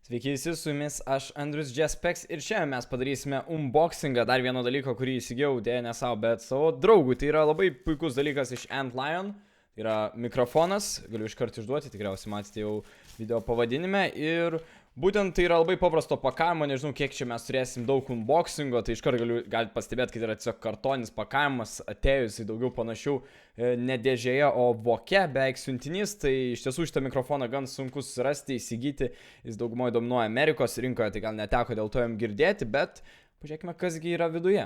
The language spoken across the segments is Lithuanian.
Sveiki visi, su jumis aš Andrius Jespeks ir šiandien mes padarysime unboxingą dar vieno dalyko, kurį įsigijau, dėja ne savo, bet savo draugui. Tai yra labai puikus dalykas iš Antlion, tai yra mikrofonas, galiu iškart išduoti, tikriausiai matėte jau video pavadinime ir būtent tai yra labai paprasto pakavimo, nežinau kiek čia mes turėsim daug unboxingo, tai iškart galite pastebėti, kad yra tiesiog kartoninis pakavimas, atėjus į daugiau panašių ne dėžėje, o voke, beveik siuntinys, tai iš tiesų šitą mikrofoną gan sunku susirasti, įsigyti, jis daugumoje dominuoja Amerikos rinkoje, tai gal neteko dėl to jam girdėti, bet pažiūrėkime, kasgi yra viduje.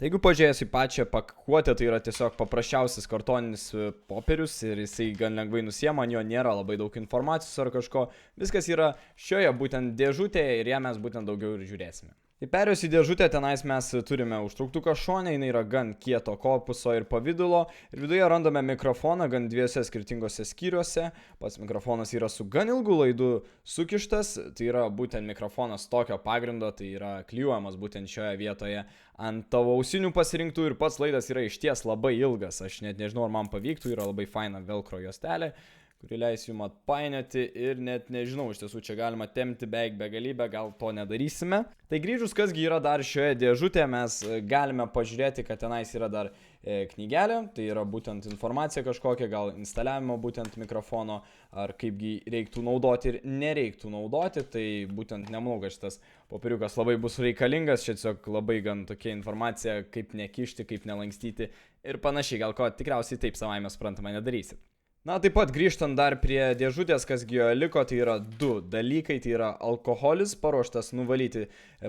Jeigu pažiūrėjus į pačią pakuotę, tai yra tiesiog paprasčiausias kartoninis popierius ir jisai gan lengvai nusiema, ant jo nėra labai daug informacijos ar kažko. Viskas yra šioje būtent dėžutėje ir ją mes būtent daugiau ir žiūrėsime. Tai perėjus į dėžutę, tenais mes turime užtrauktuką šone, jinai yra gan kieto korpuso ir pavidalo ir viduje randame mikrofoną gan dviejose skirtingose skyriuose. Pats mikrofonas yra su gan ilgu laidu sukištas, tai yra būtent mikrofonas tokio pagrindo, tai yra klijuojamas būtent šioje vietoje ant tavo ausinių pasirinktų ir pats laidas yra išties labai ilgas, aš net nežinau ar man pavyktų, yra labai faina velcro juostelė, kuri leis jums atpainioti ir net nežinau, iš tiesų čia galima tempti beveik begalybę, gal to nedarysime. Tai grįžus, kasgi yra dar šioje dėžutėje, mes galime pažiūrėti, kad tenais yra dar knygelė, tai yra būtent informacija kažkokia, gal instaliavimo būtent mikrofono, ar kaipgi reiktų naudoti ir nereiktų naudoti, tai būtent nemanau, kad šitas popieriukas labai bus reikalingas, čia tiesiog labai gan tokia informacija, kaip nekišti, kaip nelankstyti ir panašiai, gal ko tikriausiai taip savaime suprantama nedarysit. Na, taip pat grįžtant dar prie dėžutės, kasgi joje liko, tai yra du dalykai, tai yra alkoholis paruoštas nuvalyti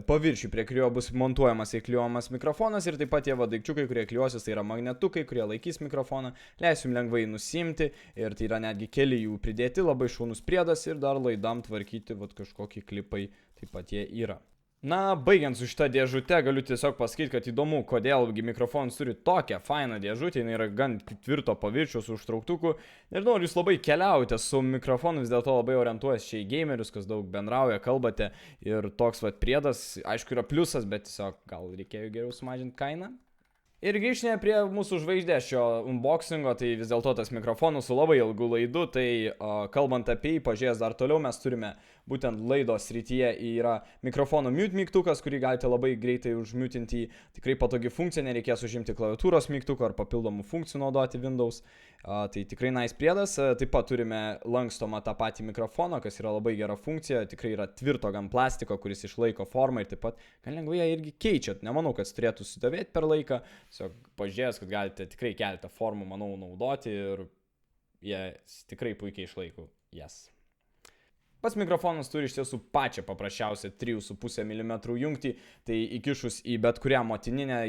paviršių, prie kurio bus montuojamas ir klijuojamas mikrofonas ir taip pat tie daikčiukai, kurie klijuosis, tai yra magnetukai, kurie laikys mikrofoną, leis jums lengvai nusimti ir tai yra netgi keli jų pridėti, labai šaunus priedas ir dar laidam tvarkyti kažkokie klipai, taip pat jie yra. Na, baigiant su šitą dėžutę, galiu tiesiog pasakyti, kad įdomu, kodėlgi mikrofonas turi tokią fainą dėžutę, jinai yra gan tvirto paviršiaus užtrauktukų. Nežinau, ar jūs labai keliaujate su mikrofonu, vis dėlto labai orientuojasi čia į gamerius, kas daug bendrauja, kalbate ir toks priedas, aišku, yra pliusas, bet tiesiog gal reikėjo geriau sumažinti kainą. Ir grįžtame prie mūsų žvaigždės šio unboxingo, tai vis dėlto tas mikrofonas su labai ilgu laidu, tai kalbant apie jį, pažiūrėjęs dar toliau, mes turime būtent laidos srityje yra mikrofono mute mygtukas, kurį galite labai greitai užmutinti, tikrai patogi funkcija, nereikės užimti klaviatūros mygtuko ar papildomų funkcijų naudoti Windows, tai tikrai nice priedas. Taip pat turime lankstomą tą patį mikrofoną, kas yra labai gera funkcija, tikrai yra tvirto gan plastiko, kuris išlaiko formą ir taip pat gan lengvai ją irgi keičiat, nemanau, kad turėtų sudavėti per laiką. Tiesiog pažiūrėjęs, kad galite tikrai keletą formų, manau, naudoti ir jie tikrai puikiai išlaiko jas. Pats mikrofonas turi iš tiesų pačią paprasčiausią 3,5 mm jungtį, tai įkišus į bet kurią motininę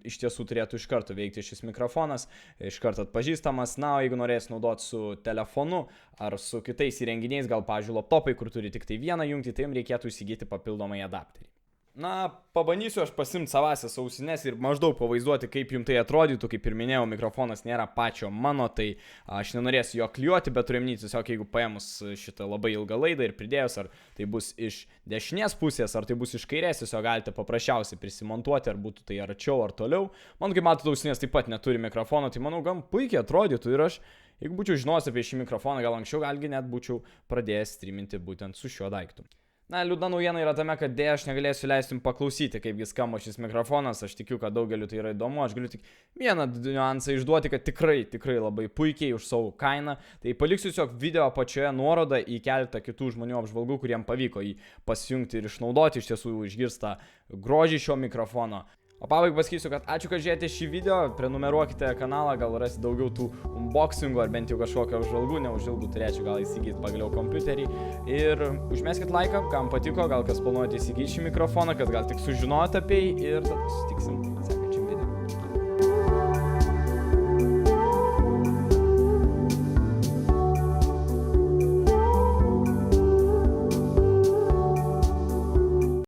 iš tiesų turėtų iš karto veikti šis mikrofonas, iš karto atpažįstamas. Na, o jeigu norės naudoti su telefonu ar su kitais įrenginiais, gal, pavyzdžiui, laptopai, kur turi tik tai vieną jungtį, tai jums reikėtų įsigyti papildomai adapterį. Na, pabandysiu aš pasimti savasias ausines ir maždaug pavaizduoti, kaip jums tai atrodytų. Kaip ir minėjau, mikrofonas nėra pačio mano, tai aš nenorėsiu jo klijuoti, bet turiu minėti tiesiog, jeigu paėmus šitą labai ilgą laidą ir pridėjus, ar tai bus iš dešinės pusės, ar tai bus iš kairės, tiesiog galite paprasčiausiai prisimontuoti, ar būtų tai arčiau ar toliau. Man, kaip matote, ausinės taip pat neturi mikrofono, tai manau, gan puikiai atrodytų ir aš, jeigu būčiau žinojęs apie šį mikrofoną, gal anksčiau galgi net būčiau pradėjęs streaminti būtent su šiuo daiktu. Na, liūdna naujiena yra tame, kad dėja aš negalėsiu leisti jums paklausyti, kaipgi skamba šis mikrofonas. Aš tikiu, kad daugeliu tai yra įdomu. Aš galiu tik vieną niuansą išduoti, kad tikrai labai puikiai už savo kainą. Tai paliksiu tiesiog video apačioje nuorodą į keletą kitų žmonių apžvalgų, kuriem pavyko jį pasijungti ir išnaudoti. Iš tiesų išgirsta grožį šio mikrofono. O pabaigai pasakysiu, kad ačiū, kad žiūrėjote šį video, prenumeruokite kanalą, gal rasite daugiau tų unboxingų ar bent jau kažkokio apžvalgų, neužilgų turėčiau gal įsigyti pagaliau kompiuterį. Ir užmeskit laiką, kam patiko, gal kas planuojate įsigyti šį mikrofoną, kas gal tik sužinojate apie jį ir tada susitiksim.